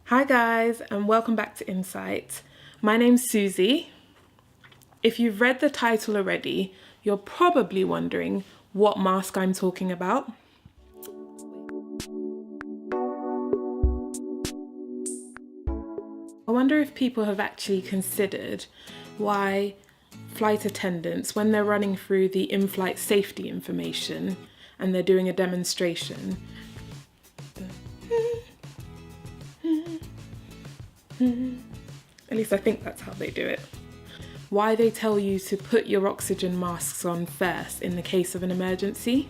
Hi guys, and welcome back to Insight. My name's Suzzie. If you've read the title already, you're probably wondering what mask I'm talking about. I wonder if people have actually considered why flight attendants, when they're running through the in-flight safety information and they're doing a demonstration, at least I think that's how they do it, why they tell you to put your oxygen masks on first in the case of an emergency.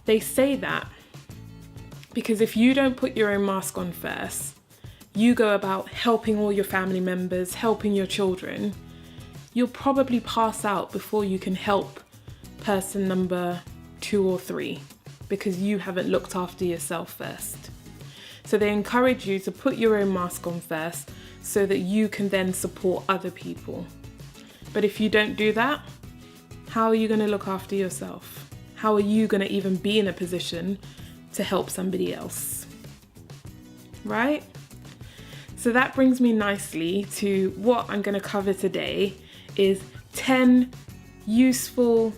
They say that because if you don't put your own mask on first, you go about helping all your family members, helping your children, you'll probably pass out before you can help person number 2 or 3 because you haven't looked after yourself first. So they encourage you to put your own mask on first so that you can then support other people. But if you don't do that, how are you going to look after yourself? How are you going to even be in a position to help somebody else? Right? So that brings me nicely to what I'm going to cover today is 10 useful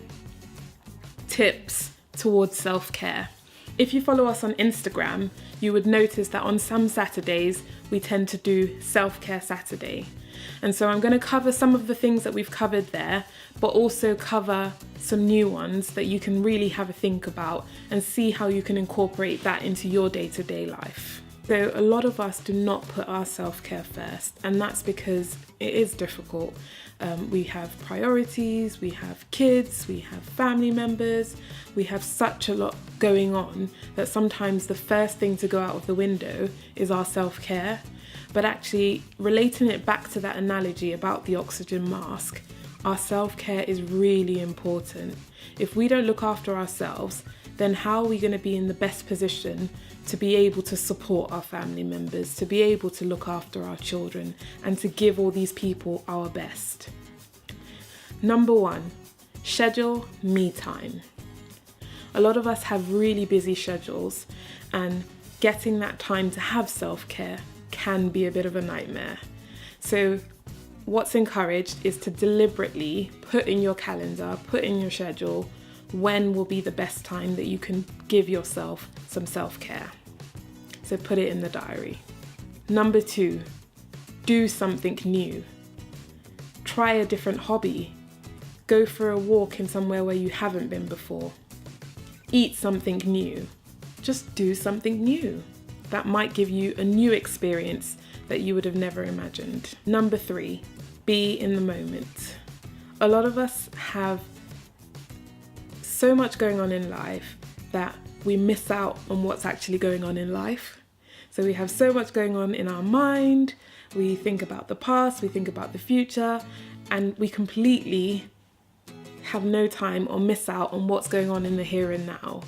tips towards self-care. If you follow us on Instagram, you would notice that on some Saturdays, we tend to do Self-Care Saturday. And so I'm going to cover some of the things that we've covered there, but also cover some new ones that you can really have a think about and see how you can incorporate that into your day-to-day life. So a lot of us do not put our self-care first, and that's because it is difficult. We have priorities, we have kids, we have family members, we have such a lot going on that sometimes the first thing to go out of the window is our self-care. But actually, relating it back to that analogy about the oxygen mask, our self-care is really important. If we don't look after ourselves, then how are we going to be in the best position to be able to support our family members, to be able to look after our children, and to give all these people our best? Number 1, schedule me time. A lot of us have really busy schedules, and getting that time to have self-care can be a bit of a nightmare. So what's encouraged is to deliberately put in your calendar, put in your schedule, when will be the best time that you can give yourself some self-care. So put it in the diary. Number 2, do something new. Try a different hobby. Go for a walk in somewhere where you haven't been before. Eat something new. Just do something new. That might give you a new experience that you would have never imagined. Number 3, be in the moment. A lot of us have so much going on in life that we miss out on what's actually going on in life. So we have so much going on in our mind, we think about the past, we think about the future, and we completely have no time or miss out on what's going on in the here and now.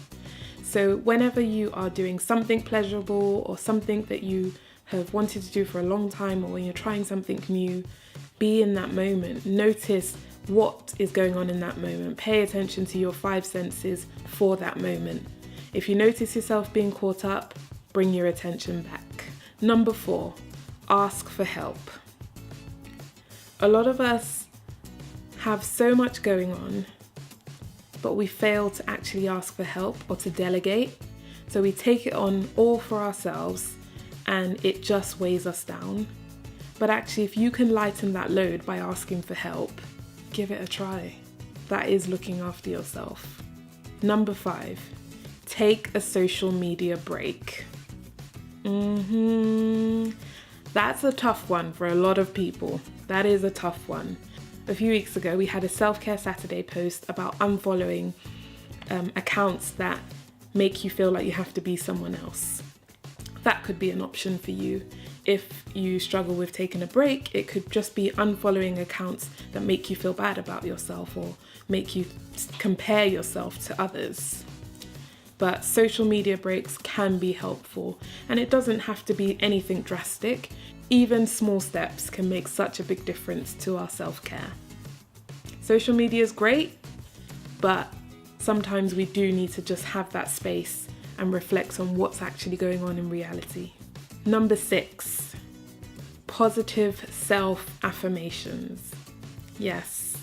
So whenever you are doing something pleasurable or something that you have wanted to do for a long time, or when you're trying something new, be in that moment. Notice what is going on in that moment. Pay attention to your 5 senses for that moment. If you notice yourself being caught up, bring your attention back. Number 4, ask for help. A lot of us have so much going on, but we fail to actually ask for help or to delegate. So we take it on all for ourselves and it just weighs us down. But actually, if you can lighten that load by asking for help, give it a try. That is looking after yourself. Number 5, take a social media break. That's a tough one for a lot of people. That is a tough one. A few weeks ago, we had a Self-Care Saturday post about unfollowing accounts that make you feel like you have to be someone else. That could be an option for you. If you struggle with taking a break, it could just be unfollowing accounts that make you feel bad about yourself or make you compare yourself to others. But social media breaks can be helpful, and it doesn't have to be anything drastic. Even small steps can make such a big difference to our self-care. Social media is great, but sometimes we do need to just have that space and reflect on what's actually going on in reality. Number 6, positive self-affirmations. Yes,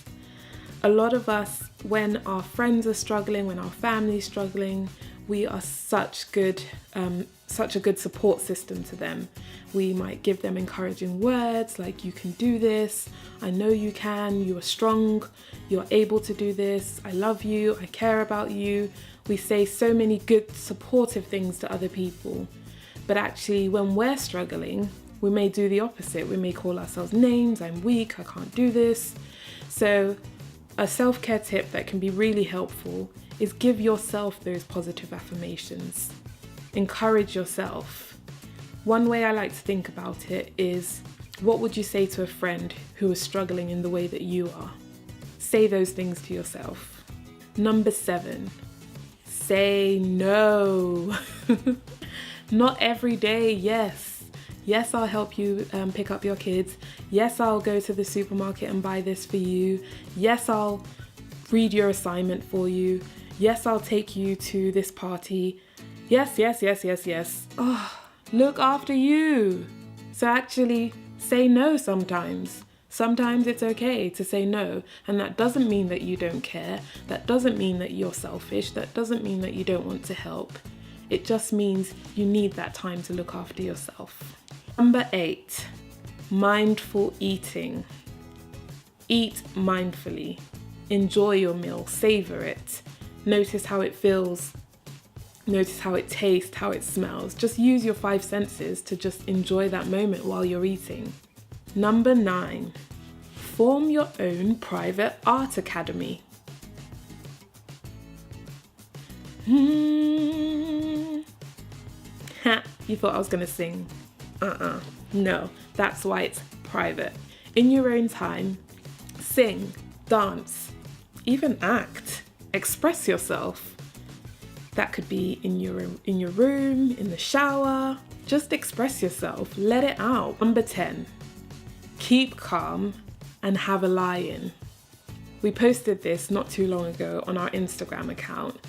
a lot of us, when our friends are struggling, when our family's struggling, we are such a good support system to them. We might give them encouraging words like, you can do this, I know you can, you are strong, you're able to do this, I love you, I care about you. We say so many good supportive things to other people. But actually, when we're struggling, we may do the opposite. We may call ourselves names, I'm weak, I can't do this. So a self-care tip that can be really helpful is give yourself those positive affirmations. Encourage yourself. One way I like to think about it is, what would you say to a friend who is struggling in the way that you are? Say those things to yourself. Number 7, say no. Not every day, yes. Yes, I'll help you pick up your kids. Yes, I'll go to the supermarket and buy this for you. Yes, I'll read your assignment for you. Yes, I'll take you to this party. Yes, yes, yes, yes, yes. Oh, look after you. So actually say no sometimes. Sometimes it's okay to say no, and that doesn't mean that you don't care. That doesn't mean that you're selfish. That doesn't mean that you don't want to help. It just means you need that time to look after yourself. Number 8, mindful eating. Eat mindfully. Enjoy your meal, savor it. Notice how it feels. Notice how it tastes, how it smells. Just use your 5 senses to just enjoy that moment while you're eating. Number 9, form your own private art academy. You thought I was gonna sing? No, that's why it's private. In your own time, sing, dance, even act, express yourself. That could be in your room, in the shower. Just express yourself, let it out. Number 10, keep calm and have a lie-in. We posted this not too long ago on our Instagram account,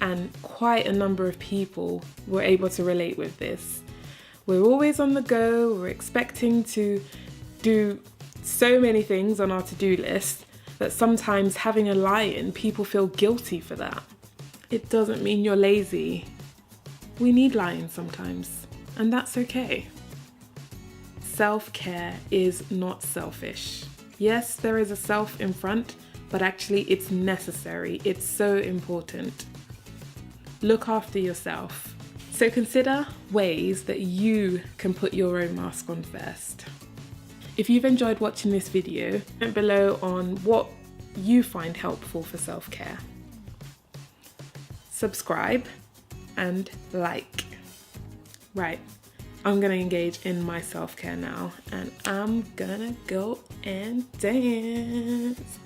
and quite a number of people were able to relate with this. We're always on the go, we're expecting to do so many things on our to-do list that sometimes having a lie-in, people feel guilty for that. It doesn't mean you're lazy. We need lie-ins sometimes, and that's okay. Self-care is not selfish. Yes, there is a self in front, but actually it's necessary. It's so important. Look after yourself. So consider ways that you can put your own mask on first. If you've enjoyed watching this video, comment below on what you find helpful for self-care. Subscribe and like. Right, I'm gonna engage in my self-care now, and I'm gonna go and dance.